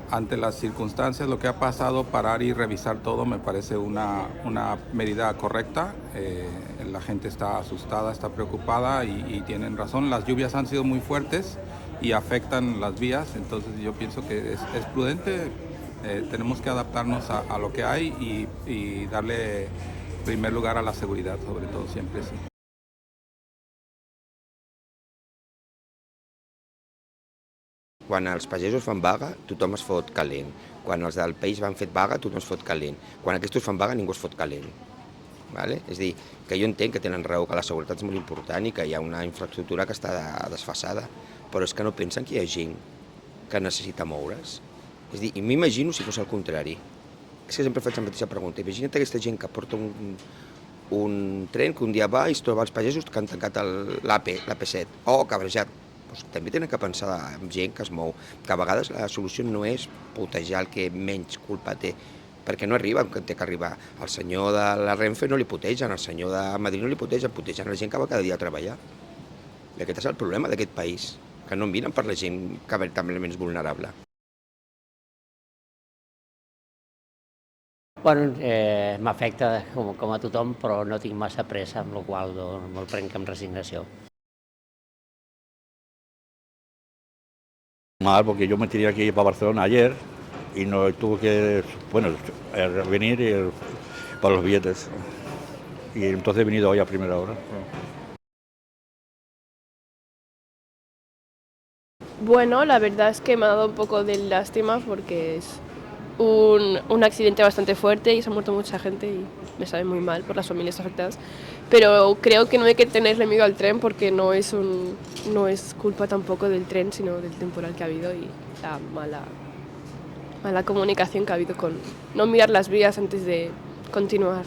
ante las circunstancias, lo que ha pasado, parar y revisar todo me parece una medida correcta. La gente está asustada, está preocupada y tienen razón. Las lluvias han sido muy fuertes y afectan las vías, entonces yo pienso que es prudente. Tenemos que adaptarnos a lo que hay y darle primer lugar a la seguridad, sobre todo, siempre sí. Quan els pagesos fan vaga, tothom es fot calent. Quan els del país van fet vaga, tothom es fot calent. Quan aquests fan vaga, ningú es fot calent. Vale? És a dir, que jo entenc que tenen raó, que la seguretat és molt important i que hi ha una infraestructura que està desfasada, però és que no pensen que hi ha gent que necessita moure's. És a dir, i m'imagino si fos el contrari. És que sempre faig la mateixa pregunta. Imagina't aquesta gent que porta un tren que un dia va i es troba els pagesos que han tancat l'AP7. Oh, cabrejat! Doncs també tenen que pensar en gent que es mou, que a vegades la solució no és putejar el que menys culpa té, perquè no arriba on té que arribar. El senyor de la Renfe no li putegen, el senyor de Madrid no li putegen la gent que va cada dia a treballar. I aquest és el problema d'aquest país, que no miren per la gent que veritablement és vulnerable. Bueno, m'afecta com a tothom, però no tinc massa pressa, amb la qual cosa me'l prenc amb resignació. Mal, porque yo me tenía que ir para Barcelona ayer y no tuve que, bueno, venir para los billetes. Y entonces he venido hoy a primera hora. Bueno, la verdad es que me ha dado un poco de lástima porque es un accidente bastante fuerte y se ha muerto mucha gente y me sabe muy mal por las familias afectadas. Pero creo que no hay que tenerle miedo al tren porque no es culpa tampoco del tren, sino del temporal que ha habido y la mala comunicación que ha habido con no mirar las vías antes de continuar.